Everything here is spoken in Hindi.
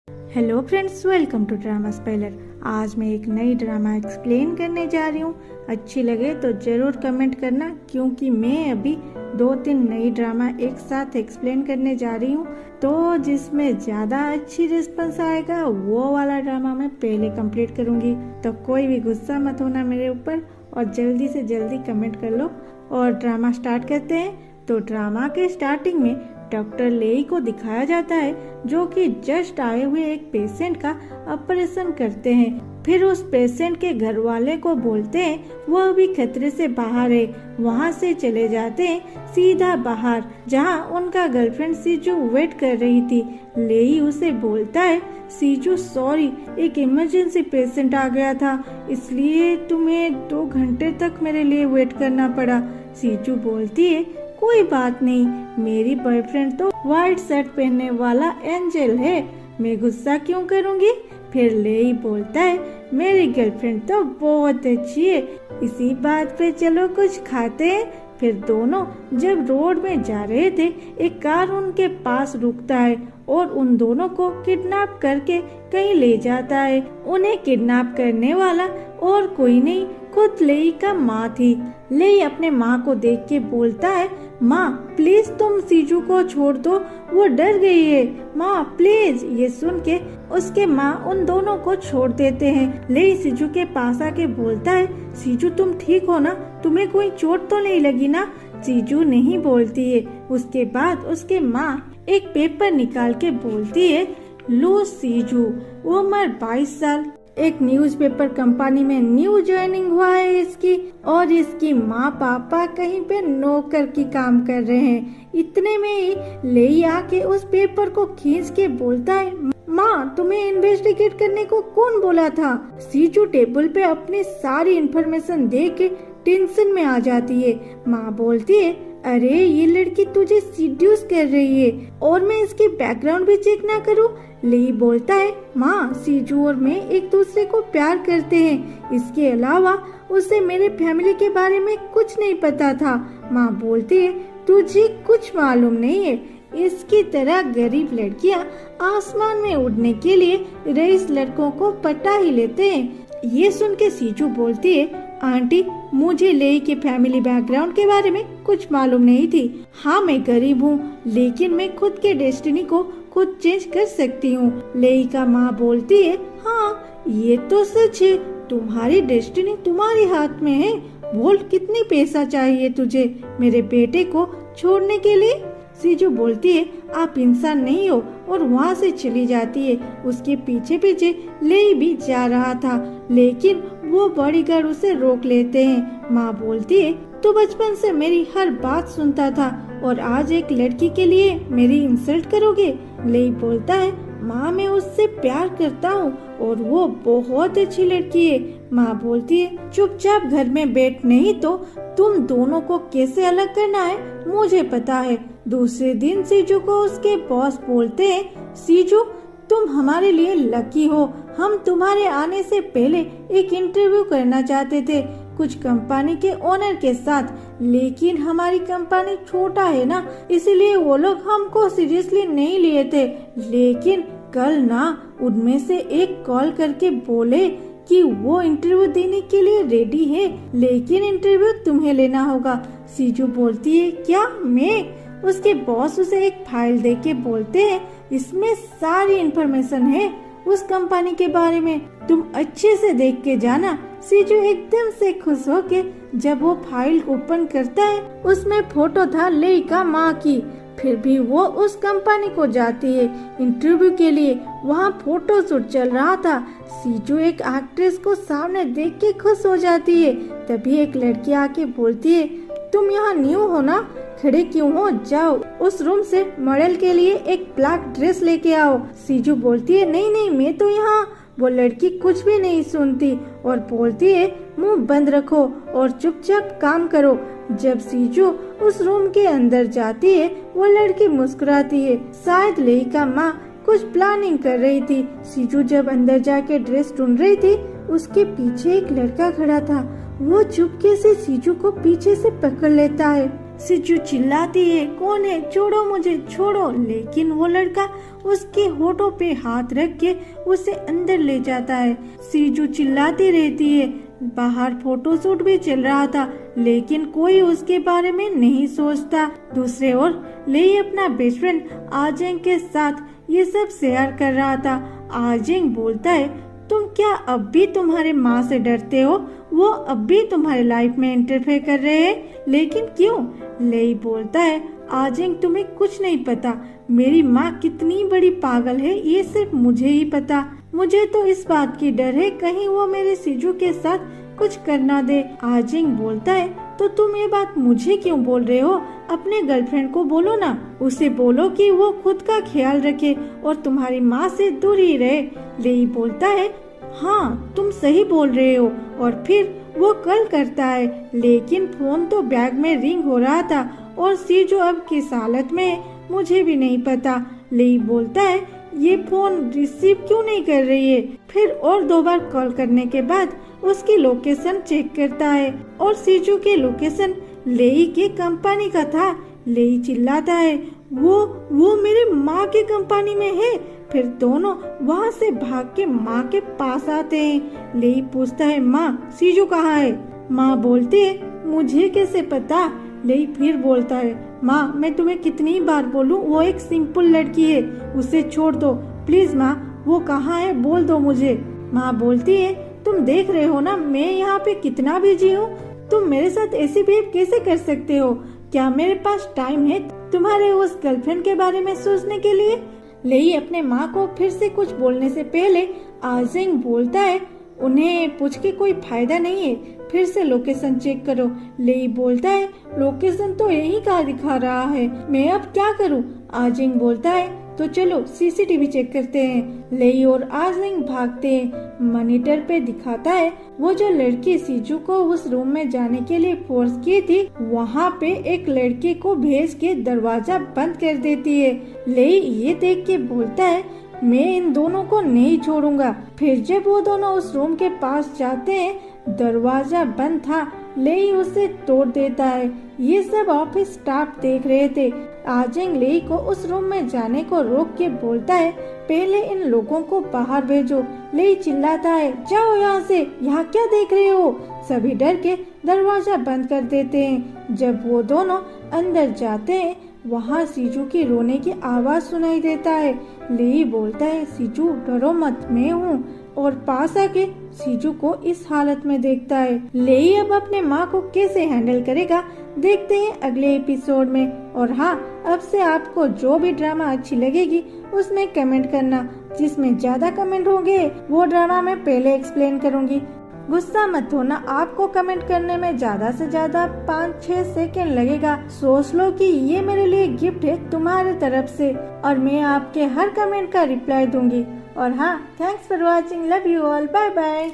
Hello friends, welcome to drama speller. आज मैं एक नई ड्रामा एक्सप्लेन करने जा रही हूँ। अच्छी लगे तो ज़रूर कमेंट करना, क्योंकि मैं अभी 2-3 नई ड्रामा एक साथ एक्सप्लेन करने जा रही हूँ। तो जिसमें ज़्यादा अच्छी रिस्पॉन्स आएगा वो वाला ड्रामा मैं पहले कंप्लीट करूँगी। तो कोई भी गुस्सा मत होना मेरे ऊपर और जल्दी से जल्दी कमेंट कर लो और ड्रामा स्टार्ट करते हैं। तो ड्रामा के स्टार्टिंग में डॉक्टर लेई को दिखाया जाता है, जो कि जस्ट आए हुए एक पेशेंट का ऑपरेशन करते हैं। फिर उस पेशेंट के घर वाले को बोलते हैं वो अभी खतरे से बाहर है। वहाँ से चले जाते हैं सीधा बाहर, जहाँ उनका गर्लफ्रेंड सीजू वेट कर रही थी। लेई उसे बोलता है, सीजू सॉरी, एक इमरजेंसी पेशेंट आ गया था, इसलिए तुम्हें 2 घंटे तक मेरे लिए वेट करना पड़ा। सीजू बोलती है, कोई बात नहीं, मेरी बॉयफ्रेंड तो व्हाइट शर्ट पहनने वाला एंजल है, मैं गुस्सा क्यों करूंगी। फिर लेई बोलता है, मेरी गर्लफ्रेंड तो बहुत अच्छी है, इसी बात पे चलो कुछ खाते हैं। फिर दोनों जब रोड में जा रहे थे, एक कार उनके पास रुकता है और उन दोनों को किडनैप करके कहीं ले जाता है। उन्हें किडनैप करने वाला और कोई नहीं, खुद लेई का माँ थी। लेई अपने माँ को देख के बोलता है, माँ प्लीज तुम सीजू को छोड़ दो, वो डर गई है, माँ प्लीज। ये सुन के उसके माँ उन दोनों को छोड़ देते हैं। लेई सीजू के पास आके बोलता है, सीजू तुम ठीक हो ना, तुम्हें कोई चोट तो नहीं लगी ना। सीजू नहीं बोलती है। उसके बाद उसके माँ एक पेपर निकाल के बोलती है, लो सीजू, उम्र 22 साल, एक न्यूज़पेपर कंपनी में न्यू ज्वाइनिंग हुआ है इसकी, और इसकी माँ पापा कहीं पे नौकर की काम कर रहे हैं। इतने में ही लेई आके उस पेपर को खींच के बोलता है, माँ तुम्हें इन्वेस्टिगेट करने को कौन बोला था। सीजू टेबल पे अपनी सारी इन्फॉर्मेशन दे के टेंशन में आ जाती है। माँ बोलती है, अरे ये लड़की तुझे सीड्यूस कर रही है और मैं इसके बैकग्राउंड भी चेक ना करूं। लेई बोलता है, माँ सीजू और मैं एक दूसरे को प्यार करते हैं, इसके अलावा उसे मेरे फैमिली के बारे में कुछ नहीं पता था। माँ बोलती है, तुझे कुछ मालूम नहीं है, इसकी तरह गरीब लड़कियाँ आसमान में उड़ने के लिए रईस लड़कों को पटा ही लेते हैं। ये सुन के सीजू बोलती है, आंटी मुझे लेई के फैमिली बैकग्राउंड के बारे में कुछ मालूम नहीं थी। हाँ मैं गरीब हूँ, लेकिन मैं खुद के डेस्टिनी को खुद चेंज कर सकती हूँ। लेई का माँ बोलती है, हाँ ये तो सच है, तुम्हारी डेस्टिनी तुम्हारे हाथ में है। बोल कितनी पैसा चाहिए तुझे मेरे बेटे को छोड़ने के लिए। सीजू बोलती है, आप इंसान नहीं हो, और वहाँ से चली जाती है। उसके पीछे पीछे लेई भी जा रहा था, लेकिन वो बॉडीगार्ड उसे रोक लेते हैं। माँ बोलती है, तू बचपन से मेरी हर बात सुनता था और आज एक लड़की के लिए मेरी इंसल्ट करोगे। लेई बोलता है, माँ मैं उससे प्यार करता हूँ और वो बहुत अच्छी लड़की है। माँ बोलती है, चुपचाप घर में बैठ, नहीं तो तुम दोनों को कैसे अलग करना है मुझे पता है। दूसरे दिन सीजू को उसके बॉस बोलते हैं, सीजू तुम हमारे लिए लकी हो, हम तुम्हारे आने से पहले एक इंटरव्यू करना चाहते थे कुछ कंपनी के ओनर के साथ, लेकिन हमारी कंपनी छोटा है ना, इसलिए वो लोग हमको सीरियसली नहीं लिए थे। लेकिन कल ना उनमें से एक कॉल करके बोले कि वो इंटरव्यू देने के लिए रेडी है, लेकिन इंटरव्यू तुम्हें लेना होगा। सीजू बोलती है, क्या मैं? उसके बॉस उसे एक फाइल दे के बोलते हैं, इसमें सारी इंफॉर्मेशन है उस कंपनी के बारे में, तुम अच्छे से देख के जाना। सीजू एकदम से खुश होके जब वो फाइल ओपन करता है, उसमें फोटो था लेई का माँ की। फिर भी वो उस कंपनी को जाती है इंटरव्यू के लिए। वहाँ फोटो शूट चल रहा था। सीजू एक एक्ट्रेस को सामने देख के खुश हो जाती है। तभी एक लड़की आके बोलती है, तुम यहाँ न्यू हो ना, खड़े क्यों हो, जाओ उस रूम से मॉडल के लिए एक ब्लैक ड्रेस लेके आओ। सीजू बोलती है, नहीं नहीं मैं तो यहाँ। वो लड़की कुछ भी नहीं सुनती और बोलती है, मुंह बंद रखो और चुपचाप काम करो। जब सीजू उस रूम के अंदर जाती है, वो लड़की मुस्कुराती है। शायद लेई का माँ कुछ प्लानिंग कर रही थी। सीजू जब अंदर जाके ड्रेस ढूंढ रही थी, उसके पीछे एक लड़का खड़ा था। वो चुपके से सीजू को पीछे से पकड़ लेता है। सीजू चिल्लाती है, कौन है, छोड़ो मुझे, छोड़ो। लेकिन वो लड़का उसके होठों पे हाथ रख के उसे अंदर ले जाता है। सीजू चिल्लाती रहती है। बाहर फोटोशूट भी चल रहा था, लेकिन कोई उसके बारे में नहीं सोचता। दूसरे ओर लेई अपना बेस्ट फ्रेंड आजेंग के साथ ये सब शेयर कर रहा था। आजेंग बोलता है, तुम क्या अब भी तुम्हारे माँ से डरते हो? वो अब भी तुम्हारे लाइफ में इंटरफेयर कर रहे हैं, लेकिन क्यों? लेई बोलता है, आजेंग तुम्हें कुछ नहीं पता। मेरी माँ कितनी बड़ी पागल है ये सिर्फ मुझे ही पता। मुझे तो इस बात की डर है कहीं वो मेरे सीजू के साथ कुछ कर ना दे। आजेंग बोलता है, तो तुम ये बात मुझे क्यों बोल रहे हो? अपने गर्लफ्रेंड को बोलो ना, उसे बोलो कि वो खुद का ख्याल रखे और तुम्हारी माँ से दूर ही रहे। लेई बोलता है, हाँ तुम सही बोल रहे हो। और फिर वो कल करता है, लेकिन फोन तो बैग में रिंग हो रहा था और सीजू अब किस हालत में है मुझे भी नहीं पता। लेई बोलता है, ये फोन रिसीव क्यों नहीं कर रही है? फिर और 2 बार कॉल करने के बाद उसकी लोकेशन चेक करता है और सीजू के लोकेशन लेई के कंपनी का था। लेई चिल्लाता है, वो मेरे माँ के कंपनी में है। फिर दोनों वहाँ से भाग के माँ के पास आते हैं। लेई पूछता है, माँ सीजू कहाँ है? माँ बोलती है, मुझे कैसे पता? लेई फिर बोलता है, माँ मैं तुम्हें कितनी बार बोलूं, वो एक सिंपल लड़की है, उसे छोड़ दो प्लीज माँ। वो कहाँ है बोल दो मुझे। माँ बोलती है, तुम देख रहे हो ना मैं यहाँ पे कितना बिजी हूँ, तुम मेरे साथ ऐसी बिहेव कैसे कर सकते हो? क्या मेरे पास टाइम है तुम्हारे उस गर्लफ्रेंड के बारे में सोचने के लिए? लेई अपने माँ को फिर से कुछ बोलने से पहले आजेंग बोलता है, उन्हें पूछ के कोई फायदा नहीं है, फिर से लोकेशन चेक करो। लेई बोलता है, लोकेशन तो यही का दिखा रहा है, मैं अब क्या करूं? आजेंग बोलता है, तो चलो सीसीटीवी चेक करते हैं। लेई और आजेंग भागते हैं। मॉनिटर पे दिखाता है वो जो लड़की सीजू को उस रूम में जाने के लिए फोर्स की थी, वहाँ पे एक लड़के को भेज के दरवाजा बंद कर देती है। लेई ये देख के बोलता है, मैं इन दोनों को नहीं छोड़ूंगा। फिर जब वो दोनों उस रूम के पास जाते हैं, दरवाजा बंद था। लेई उसे तोड़ देता है। ये सब ऑफिस स्टाफ देख रहे थे। आजेंग लेई को उस रूम में जाने को रोक के बोलता है, पहले इन लोगों को बाहर भेजो। लेई चिल्लाता है, जाओ यहाँ से, यहाँ क्या देख रहे हो? सभी डर के दरवाजा बंद कर देते हैं। जब वो दोनों अंदर जाते हैं, वहाँ सीजू की रोने की आवाज सुनाई देता है। लेई बोलता है, सीजू डरो मत, मैं हूँ। और पास आके सीजू को इस हालत में देखता है। लेई अब अपने माँ को कैसे हैंडल करेगा देखते हैं अगले एपिसोड में। और हाँ, अब से आपको जो भी ड्रामा अच्छी लगेगी उसमें कमेंट करना। जिसमें ज्यादा कमेंट होंगे वो ड्रामा मैं पहले एक्सप्लेन करूँगी। गुस्सा मत होना, आपको कमेंट करने में ज्यादा से ज्यादा 5-6 सेकंड लगेगा। सोच लो कि ये मेरे लिए गिफ्ट है तुम्हारे तरफ से और मैं आपके हर कमेंट का रिप्लाई दूंगी। और हाँ, thanks for watching, love you all, bye bye.